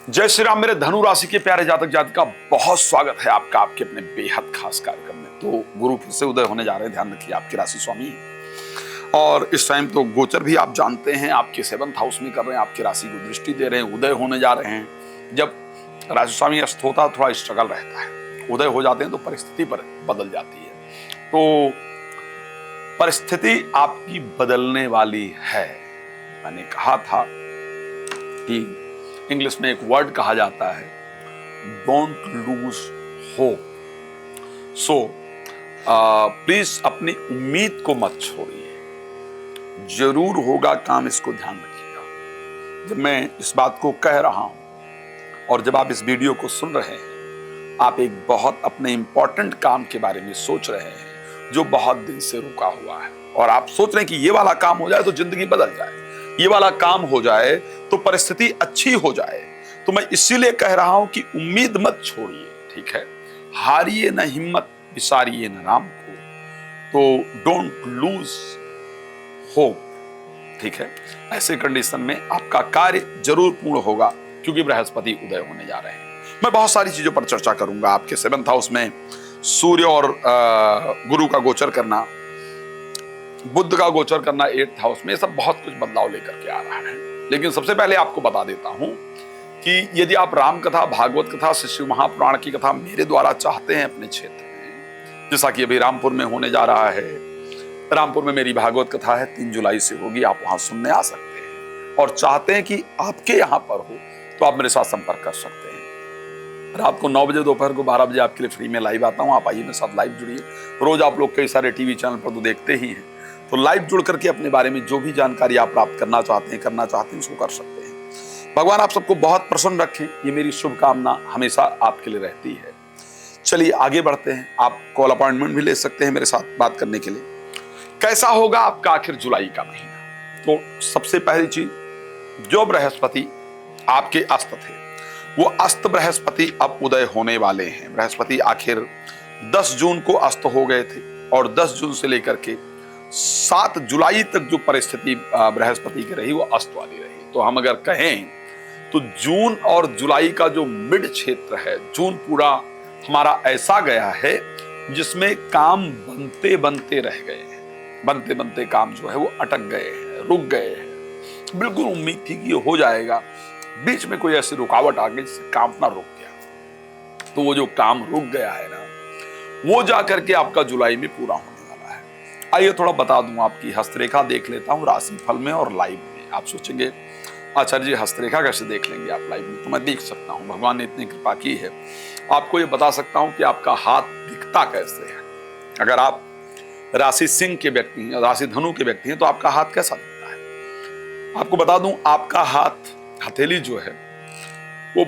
जय श्री राम। मेरे धनु राशि के प्यारे जातक जातिका, बहुत स्वागत है आपका आपके अपने बेहद खास कार्यक्रम में। तो गुरु फिर से उदय होने जा रहे हैं, ध्यान रखिए आपके राशि स्वामी। और इस टाइम तो गोचर भी आप जानते हैं आपके 7th हाउस में कर रहे हैं, आपकी राशि को दृष्टि दे रहे हैं, उदय होने जा रहे हैं। जब राशि स्वामी अस्त होता है थोड़ा स्ट्रगल रहता है, उदय हो जाते हैं तो परिस्थिति पर बदल जाती है। तो परिस्थिति आपकी बदलने वाली है। मैंने कहा था कि इंग्लिश में एक वर्ड कहा जाता है, don't lose hope. So please अपनी उम्मीद को मत छोड़िए, जरूर होगा काम, इसको ध्यान रखिएगा। जब मैं इस बात को कह रहा हूं और जब आप इस वीडियो को सुन रहे हैं, आप एक बहुत अपने इंपॉर्टेंट काम के बारे में सोच रहे हैं जो बहुत दिन से रुका हुआ है, और आप सोच रहे हैं कि ये वाला काम हो जाए तो जिंदगी बदल जाए, ये वाला काम हो जाए तो परिस्थिति अच्छी हो जाए। तो मैं इसीलिए कह रहा हूं कि उम्मीद मत छोड़िए, ठीक है। हारिए न हिम्मत, विसारिए न राम को। तो डोंट लूज होप, ठीक है। ऐसे कंडीशन में आपका कार्य जरूर पूर्ण होगा, क्योंकि बृहस्पति उदय होने जा रहे हैं। मैं बहुत सारी चीजों पर चर्चा करूंगा। आपके 7th हाउस में सूर्य और गुरु का गोचर करना, बुध का गोचर करना 8th हाउस में, सब बहुत कुछ बदलाव लेकर के आ रहा है। लेकिन सबसे पहले आपको बता देता हूं कि यदि आप राम कथा, भागवत कथा, शिव महापुराण की कथा मेरे द्वारा चाहते हैं अपने क्षेत्र में, जैसा कि अभी रामपुर में होने जा रहा है, रामपुर में मेरी भागवत कथा है, 3 जुलाई से होगी, आप वहां सुनने आ सकते हैं। और चाहते हैं कि आपके यहाँ पर हो तो आप मेरे साथ संपर्क कर सकते हैं। रात को 9 बजे, दोपहर को 12 बजे आपके लिए फ्री में लाइव आता हूँ। आप आइए, मेरे साथ लाइव जुड़िए। रोज आप लोग कई सारे टीवी चैनल पर तो देखते ही हैं, तो लाइव जुड़ करके अपने बारे में जो भी जानकारी आप प्राप्त करना चाहते हैं, उसको कर सकते हैं। भगवान आप सबको बहुत प्रसन्न रखें, ये मेरी शुभकामना हमेशा आपके लिए रहती है। चलिए आगे बढ़ते हैं। आप कॉल अपॉइंटमेंट भी ले सकते हैं मेरे साथ बात करने के लिए। कैसा होगा आपका आखिर जुलाई का महीना? तो सबसे पहली चीज, जो बृहस्पति आपके अस्त थे, वो अस्त बृहस्पति अब उदय होने वाले हैं। बृहस्पति आखिर 10 जून को अस्त हो गए थे, और 10 जून से लेकर के 7 जुलाई तक जो परिस्थिति बृहस्पति की रही वो अस्त वाली रही। तो हम अगर कहें तो जून और जुलाई का जो मिड क्षेत्र है, जून पूरा हमारा ऐसा गया है जिसमें काम बनते बनते रह गए हैं, बनते बनते काम जो है वो अटक गए हैं, रुक गए हैं। बिल्कुल उम्मीद थी कि ये हो जाएगा, बीच में कोई ऐसी रुकावट आ गई जिससे काम ना रुक गया। तो वो जो काम रुक गया है ना, वो जाकर के आपका जुलाई में पूरा होने वाला है। आइए थोड़ा बता दूं, आपकी हस्तरेखा देख लेता हूं राशि फल में और लाइव में। आप सोचेंगे आचार्य जी हस्तरेखा कैसे देख लेंगे आप लाइव में? तो मैं देख सकता हूं, भगवान ने इतनी कृपा की है। आपको ये बता सकता हूं कि आपका हाथ दिखता कैसे है। अगर आप राशि सिंह के व्यक्ति हैं, राशि धनु के व्यक्ति हैं, तो आपका हाथ कैसा दिखता है? आपको बता दूं, आपका हाथ, हथेली जो है वो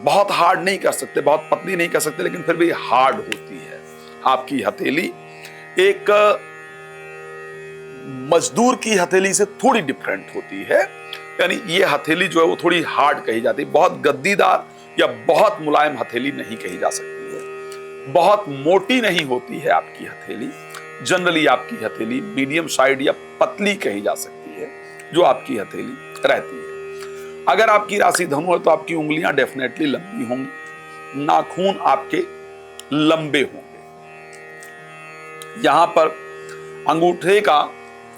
बहुत हार्ड नहीं कर सकते, बहुत पतली नहीं कर सकते, लेकिन फिर भी हार्ड होती है आपकी हथेली। एक मजदूर की हथेली से थोड़ी डिफरेंट होती है, यानी ये हथेली जो है वो थोड़ी हार्ड कही जाती है। बहुत गद्दीदार या बहुत मुलायम हथेली नहीं कही जा सकती है, बहुत मोटी नहीं होती है आपकी हथेली। जनरली आपकी हथेली मीडियम साइड या पतली कही जा सकती है, जो आपकी हथेली रहती है। अगर आपकी राशि धनु है तो आपकी उंगलियां डेफिनेटली लंबी होंगी, नाखून आपके लंबे होंगे। यहां पर अंगूठे का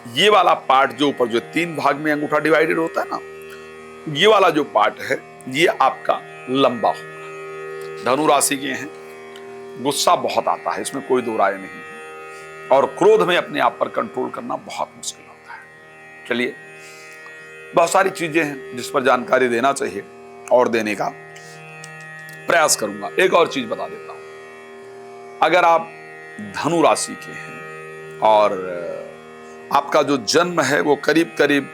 ये वाला पार्ट जो ऊपर, जो 3 भाग में अंगूठा डिवाइडेड होता है ना, ये वाला जो पार्ट है ये आपका लंबा होगा। धनु राशि के हैं, गुस्सा बहुत आता है, इसमें कोई दो राय नहीं है, और क्रोध में अपने आप पर कंट्रोल करना बहुत मुश्किल होता है। चलिए, बहुत सारी चीजें हैं जिस पर जानकारी देना चाहिए और देने का प्रयास करूंगा। एक और चीज बता देता हूं, अगर आप धनु राशि के हैं और आपका जो जन्म है वो करीब करीब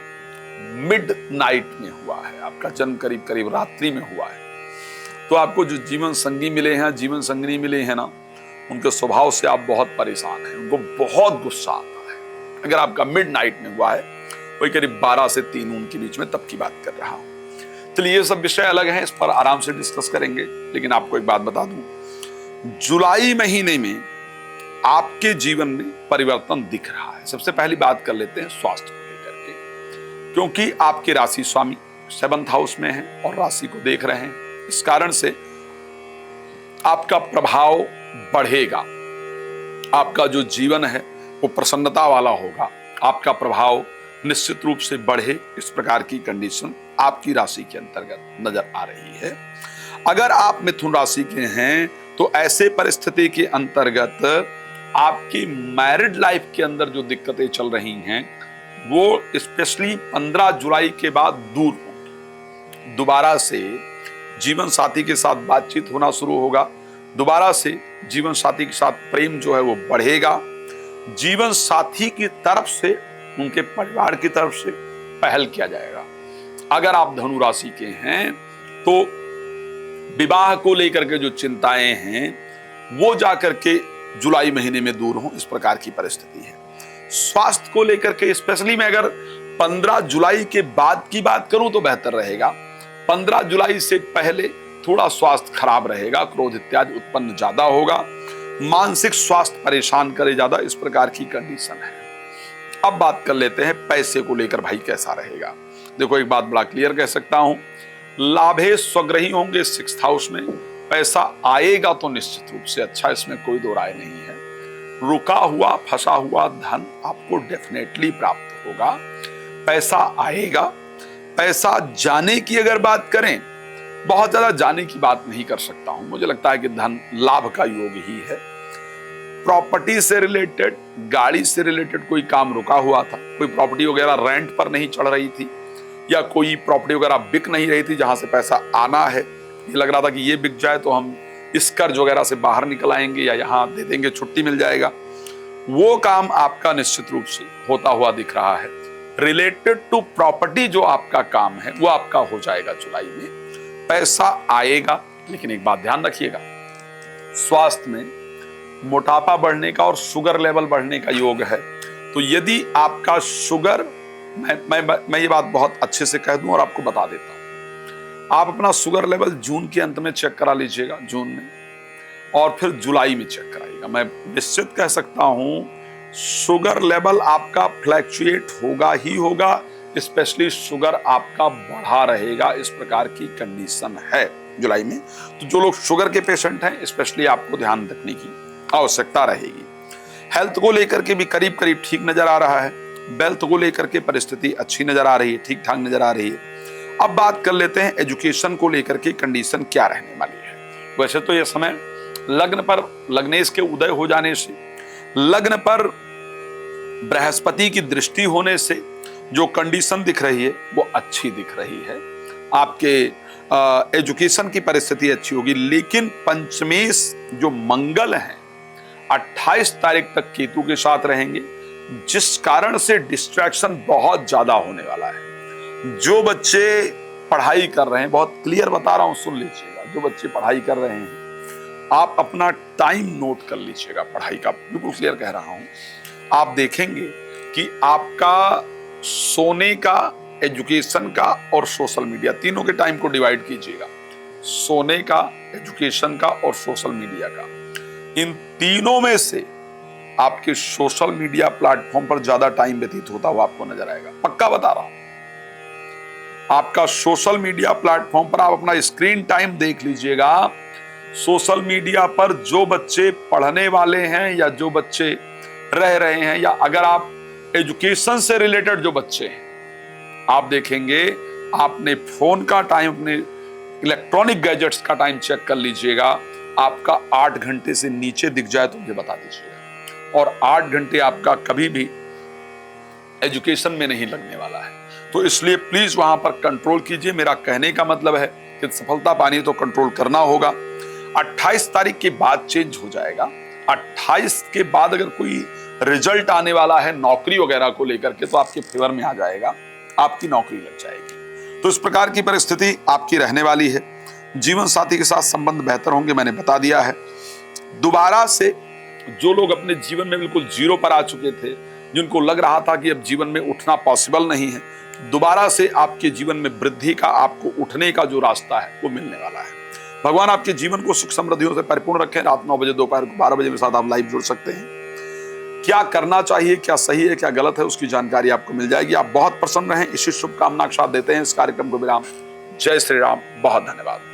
मिड नाइट में हुआ है, आपका जन्म करीब करीब रात्रि में हुआ है, तो आपको जो जीवन संगी मिले हैं, जीवन संगिनी मिले हैं ना, उनके स्वभाव से आप बहुत परेशान हैं, उनको बहुत गुस्सा आता है। अगर आपका मिड नाइट में हुआ है, वही करीब 12 से 3 उनके बीच में, तब की बात कर रहा हूं। चलिए, ये सब विषय अलग हैं, इस पर आराम से डिस्कस करेंगे। लेकिन आपको एक बात बता दूं, जुलाई महीने में आपके जीवन में परिवर्तन दिख रहा है। सबसे पहली बात कर लेते हैं स्वास्थ्य को लेकर के, क्योंकि आपके राशि स्वामी 7th हाउस में है और राशि को देख रहे हैं। इस कारण से आपका प्रभाव बढ़ेगा, आपका जो जीवन है वो प्रसन्नता वाला होगा, आपका प्रभाव निश्चित रूप से बढ़े, इस प्रकार की कंडीशन आपकी राशि के अंतर्गत नजर आ रही है। अगर आप मिथुन राशि के हैं तो ऐसे परिस्थिति के अंतर्गत आपकी मैरिड लाइफ के अंदर जो दिक्कतें चल रही हैं वो स्पेशली 15 जुलाई के बाद दूर होंगी। दोबारा से जीवन साथी के साथ बातचीत होना शुरू होगा, दोबारा से जीवन साथी के साथ प्रेम जो है वो बढ़ेगा, जीवन साथी की तरफ से, उनके परिवार की तरफ से पहल किया जाएगा। अगर आप धनु राशि के हैं तो विवाह को लेकर के जो चिंताएं हैं वो जाकर के जुलाई महीने में दूर हों, इस प्रकार की परिस्थिति है। स्वास्थ्य को लेकर के स्पेशली मैं अगर 15 जुलाई के बाद की बात करूं तो बेहतर रहेगा। 15 जुलाई से पहले थोड़ा स्वास्थ्य खराब रहेगा, क्रोध इत्यादि उत्पन्न ज्यादा होगा, मानसिक स्वास्थ्य परेशान करे ज्यादा, इस प्रकार की कंडीशन है। अब बात कर लेते हैं पैसे को लेकर भाई कैसा रहेगा। देखो एक बात बड़ा क्लियर कह सकता हूं, लाभे स्वग्रही होंगे 6th हाउस में, पैसा आएगा तो निश्चित रूप से अच्छा, इसमें कोई दो राय नहीं है। रुका हुआ फंसा हुआ धन आपको डेफिनेटली प्राप्त होगा, पैसा आएगा। पैसा जाने की अगर बात करें, बहुत ज्यादा जाने की बात नहीं कर सकता हूं, मुझे लगता है कि धन लाभ का योग ही है। प्रॉपर्टी से रिलेटेड, गाड़ी से रिलेटेड कोई काम रुका हुआ था, कोई प्रॉपर्टी वगैरह रेंट पर नहीं चढ़ रही थी या कोई प्रॉपर्टी वगैरह बिक नहीं रही थी जहां से पैसा आना है, ये लग रहा था कि ये बिक जाए तो हम इस कर्ज वगैरह से बाहर निकल आएंगे या यहाँ दे देंगे, छुट्टी मिल जाएगा, वो काम आपका निश्चित रूप से होता हुआ दिख रहा है। रिलेटेड टू प्रॉपर्टी जो आपका काम है वो आपका हो जाएगा जुलाई में, पैसा आएगा। लेकिन एक बात ध्यान रखिएगा, स्वास्थ्य में मोटापा बढ़ने का और शुगर लेवल बढ़ने का योग है, तो यदि आपका शुगर, मैं ये बात बहुत अच्छे से कह दूं और आपको बता देता हूं, आप अपना शुगर लेवल जून के अंत में चेक करा लीजिएगा, जून में, और फिर जुलाई में चेक कराइएगा। मैं निश्चित कह सकता हूं शुगर लेवल आपका फ्लैक्चुएट होगा ही होगा, स्पेशली शुगर आपका बढ़ा रहेगा, इस प्रकार की कंडीशन है जुलाई में। तो जो लोग शुगर के पेशेंट हैं स्पेशली आपको ध्यान रखने की आवश्यकता रहेगी। हेल्थ को लेकर के भी करीब करीब ठीक नजर आ रहा है, वेल्थ को लेकर के परिस्थिति अच्छी नजर आ रही है, ठीक ठाक नजर आ रही है। अब बात कर लेते हैं एजुकेशन को लेकर के कंडीशन क्या रहने वाली है। वैसे तो यह समय लग्न पर, लग्नेश के उदय हो जाने से, लग्न पर बृहस्पति की दृष्टि होने से जो कंडीशन दिख रही है वो अच्छी दिख रही है। आपके एजुकेशन की परिस्थिति अच्छी होगी, लेकिन पंचमेश जो मंगल हैं 28 तारीख तक केतु के साथ रहेंगे, जिस कारण से डिस्ट्रैक्शन बहुत ज्यादा होने वाला है। जो बच्चे पढ़ाई कर रहे हैं, बहुत क्लियर बता रहा हूं, सुन लीजिएगा, जो बच्चे पढ़ाई कर रहे हैं आप अपना टाइम नोट कर लीजिएगा, पढ़ाई का बिल्कुल क्लियर कह रहा हूं। आप देखेंगे कि आपका सोने का, एजुकेशन का और सोशल मीडिया, तीनों के टाइम को डिवाइड कीजिएगा, सोने का, एजुकेशन का और सोशल मीडिया का। इन तीनों में से आपके सोशल मीडिया प्लेटफॉर्म पर ज्यादा टाइम व्यतीत होता हुआ आपको नजर आएगा, पक्का बता रहा हूं। आपका सोशल मीडिया प्लेटफॉर्म पर आप अपना स्क्रीन टाइम देख लीजिएगा। सोशल मीडिया पर जो बच्चे पढ़ने वाले हैं या जो बच्चे रह रहे हैं, या अगर आप एजुकेशन से रिलेटेड जो बच्चे हैं, आप देखेंगे आपने फोन का टाइम, अपने इलेक्ट्रॉनिक गैजेट्स का टाइम चेक कर लीजिएगा, आपका 8 घंटे से नीचे दिख जाए तो मुझे बता दीजिएगा, और 8 घंटे आपका कभी भी एजुकेशन में नहीं लगने वाला है। तो इसलिए प्लीज वहां पर कंट्रोल कीजिए। मेरा कहने का मतलब है कि सफलता पानी है तो कंट्रोल करना होगा। 28 तारीख के बाद चेंज हो जाएगा। 28 के बाद अगर कोई रिजल्ट आने वाला है नौकरी वगैरह को लेकर के, तो आपके फेवर में आ जाएगा, आपकी नौकरी लग जाएगी। तो इस प्रकार की परिस्थिति आपकी रहने वाली है। जीवन साथी के साथ संबंध बेहतर होंगे, मैंने बता दिया है। दोबारा से जो लोग अपने जीवन में बिल्कुल जीरो पर आ चुके थे, जिनको लग रहा था कि अब जीवन में उठना पॉसिबल नहीं है, दोबारा से आपके जीवन में वृद्धि का, आपको उठने का जो रास्ता है वो मिलने वाला है। भगवान आपके जीवन को सुख समृद्धियों से परिपूर्ण रखें। रात 9 बजे, दोपहर को 12 बजे मेरे साथ आप लाइव जुड़ सकते हैं। क्या करना चाहिए, क्या सही है, क्या गलत है, उसकी जानकारी आपको मिल जाएगी। आप बहुत प्रसन्न रहें, इसी शुभकामना के साथ देते हैं इस कार्यक्रम को विराम। जय श्री राम, बहुत धन्यवाद।